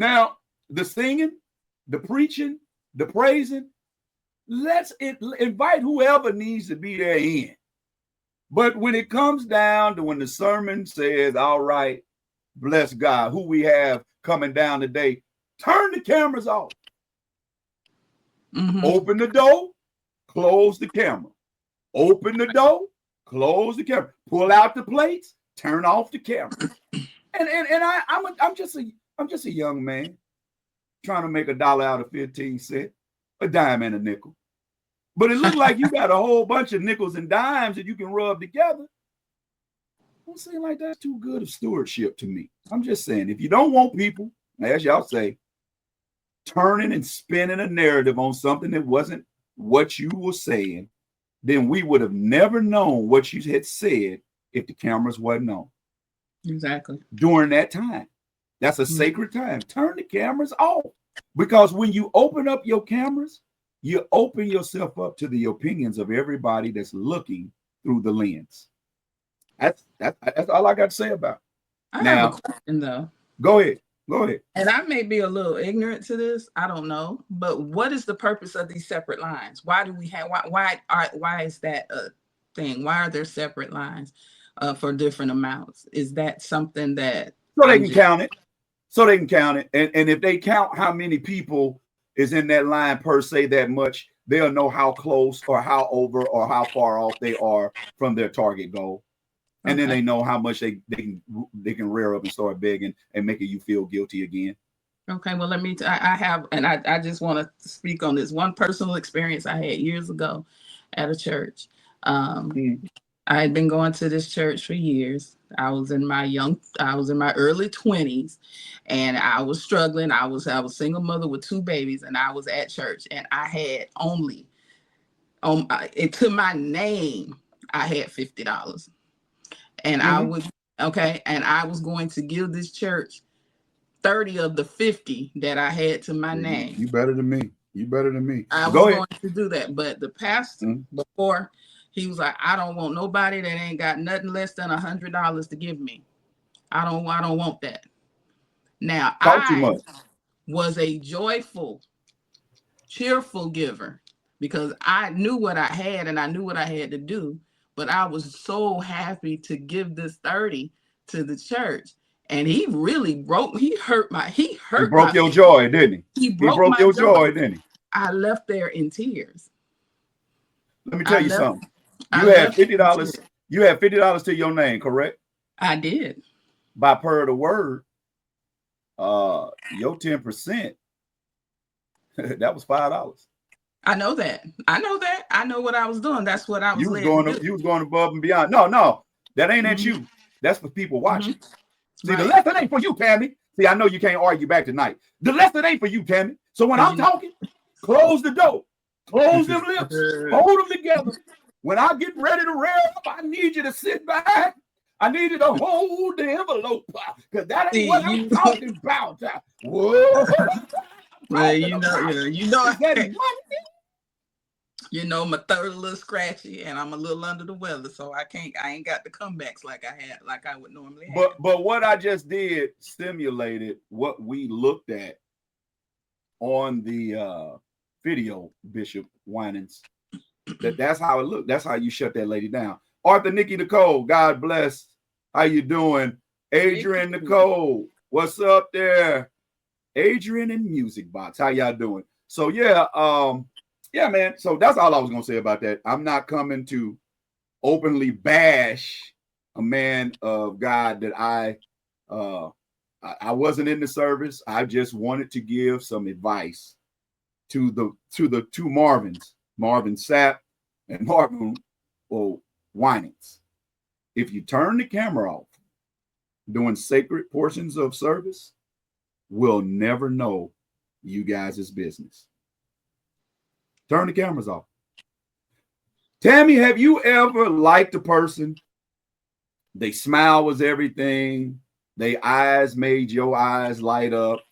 Now, the singing, the preaching, the praising, let's invite whoever needs to be there in. But when it comes down to when the sermon says, all right, bless God, who we have coming down today, turn the cameras off. Mm-hmm. Open the door, close the camera. Open the door, close the camera. Pull out the plates, turn off the camera. And I'm just a young man trying to make $1 out of 15 cents, a dime and a nickel. But it looks like you got a whole bunch of nickels and dimes that you can rub together. Don't seem like that's too good of stewardship to me. I'm just saying, if you don't want people, as y'all say, turning and spinning a narrative on something that wasn't what you were saying, then we would have never known what you had said if the cameras wasn't on. Exactly. During that time. That's a sacred time. Turn the cameras off. Because when you open up your cameras, you open yourself up to the opinions of everybody that's looking through the lens. That's all I got to say about it. I have a question though. Go ahead. And I may be a little ignorant to this. I don't know. But what is the purpose of these separate lines? Why do we have why is that a thing? Why are there separate lines for different amounts? Is that something that so they can count it? So they can count it. And if they count how many people is in that line per se that much, they'll know how close or how over or how far off they are from their target goal. And then they know how much they can rear up and start begging and making you feel guilty again. Okay, well, let me. I have, and I just want to speak on this one personal experience I had years ago at a church. I had been going to this church for years. I was in my early 20s, and I was struggling. I was a single mother with 2 babies, and I was at church, and I had only, to my name, I had $50. And I was going to give this church 30 of the 50 that I had to my name. You better than me. I was going to do that. But the pastor, before, he was like, I don't want nobody that ain't got nothing less than $100 to give me. I don't want that. Now, I was a joyful, cheerful giver because I knew what I had and I knew what I had to do. But I was so happy to give this 30 to the church. And he really broke your joy, didn't he? He broke your joy, didn't he? I left there in tears. Let me tell you something. You had $50. You had $50 to your name, correct? I did. By per the word, your 10%, that was $5. I know that. I know what I was doing. That's what I was doing. You was going above and beyond. No, that ain't at you. That's for people watching. See, the lesson ain't for you, Tammy. See, I know you can't argue back tonight. The lesson ain't for you, Tammy. So when I'm talking, close the door, close them lips, hold them together. When I get ready to rear up, I need you to sit back. I need you to hold the envelope because that ain't what I'm talking about. Whoa. Well, you know, my throat a little scratchy and I'm a little under the weather, so I ain't got the comebacks like I would normally have. But what I just did stimulated what we looked at on the video, Bishop Winans. That's how it looked. That's how you shut that lady down. Arthur Nikki Nicole, God bless. How you doing? Adrian Nicole, what's up there? Adrian and Music Box, how y'all doing? So yeah, man. So that's all I was gonna say about that. I'm not coming to openly bash a man of God that I wasn't in the service. I just wanted to give some advice to the two Marvins, Marvin Sapp and Marvin Winans. If you turn the camera off doing sacred portions of service, we'll never know you guys' business. Turn the cameras off. Tammy, have you ever liked a person? They smile was everything. Their eyes made your eyes light up.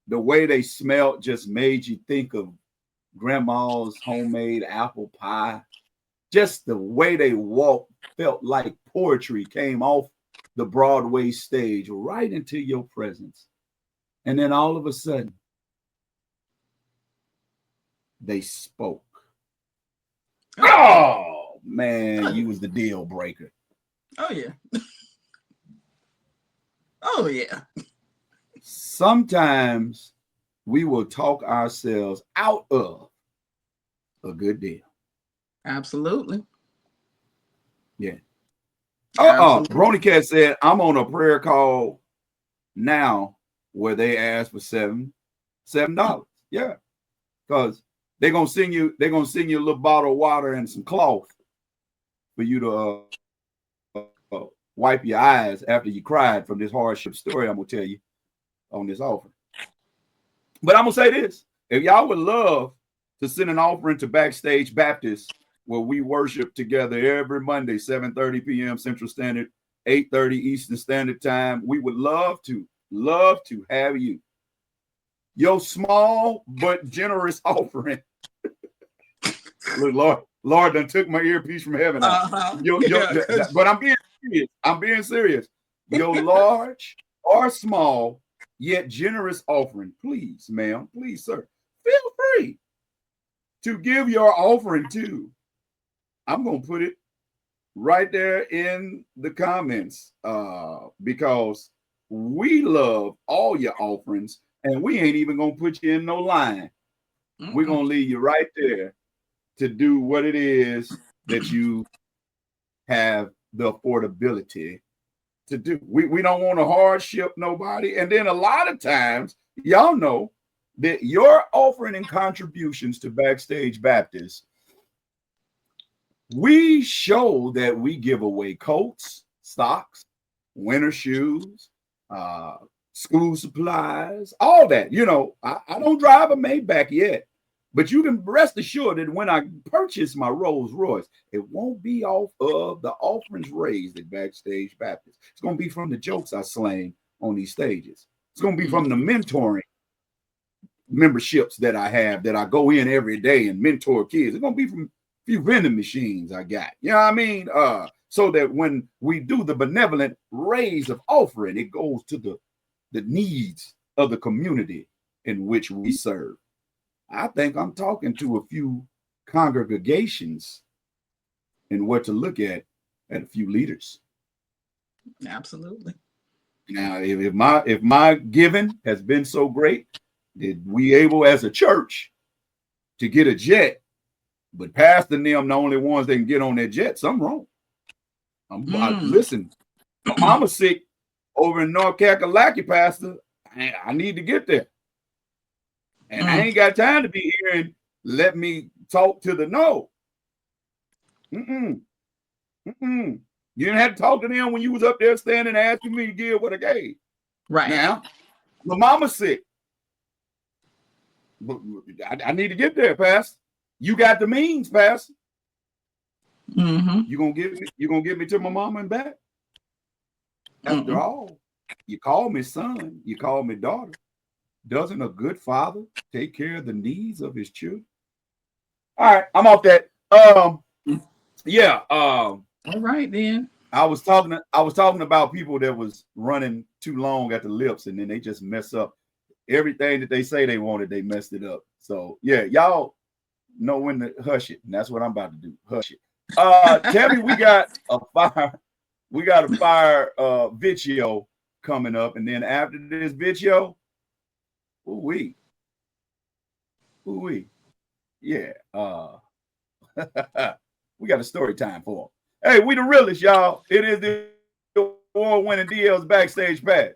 The way they smelled just made you think of grandma's homemade apple pie. Just the way they walked felt like poetry came off the Broadway stage right into your presence. And then all of a sudden, they spoke. Oh man, you was the deal breaker. Oh yeah. Oh yeah. Sometimes we will talk ourselves out of a good deal. Absolutely. Yeah. Absolutely. Brony Cat said, I'm on a prayer call now where they ask for $7. Yeah. Because they're gonna send you a little bottle of water and some cloth for you to wipe your eyes after you cried from this hardship story I'm gonna tell you on this offering. But I'm gonna say this: if y'all would love to send an offering to Backstage Baptist, where we worship together every Monday, 7:30 p.m. Central Standard, 8:30 Eastern Standard Time, we would love to have you. Your small but generous offering. Look, Lord done took my earpiece from heaven. But I'm being serious. I'm being serious. Your large or small yet generous offering, please, ma'am, please, sir, feel free to give your offering to. I'm gonna put it right there in the comments because we love all your offerings, and we ain't even gonna put you in no line. We're gonna leave you right there to do what it is that you have the affordability to do. We don't want to hardship nobody. And then a lot of times, y'all know that your offering and contributions to Backstage Baptist, we show that we give away coats, socks, winter shoes, school supplies, all that. You know, I don't drive a Maybach yet. But you can rest assured that when I purchase my Rolls Royce, it won't be off of the offerings raised at Backstage Baptist. It's going to be from the jokes I slang on these stages. It's going to be from the mentoring memberships that I have, that I go in every day and mentor kids. It's going to be from a few vending machines I got. You know what I mean? So that when we do the benevolent raise of offering, it goes to the needs of the community in which we serve. I think I'm talking to a few congregations and what to look at a few leaders. Absolutely. Now, if my giving has been so great, that we able as a church to get a jet, but Pastor and them the only ones that can get on that jet, something wrong. Listen, my mama's sick over in North Kakalaki, Pastor. I need to get there. And I ain't got time to be here and let me talk to the no. You didn't have to talk to them when you was up there standing asking me to give what I gave. Right. Now, my mama's sick. But I need to get there, Pastor. You got the means, Pastor. You gonna get me to my mama and back? After all, you call me son, you call me daughter. Doesn't a good father take care of the needs of his children? All right, I'm off that. Yeah. All right then. I was talking about people that was running too long at the lips, and then they just mess up everything that they say they wanted. They messed it up. So yeah, y'all know when to hush it, and that's what I'm about to do. Hush it. Tammy, we got a fire. We got a fire video coming up, and then after this video. Ooh-wee. Yeah. We got a story time for them. Hey, we the realest, y'all. It is the award-winning DL's Backstage Pass.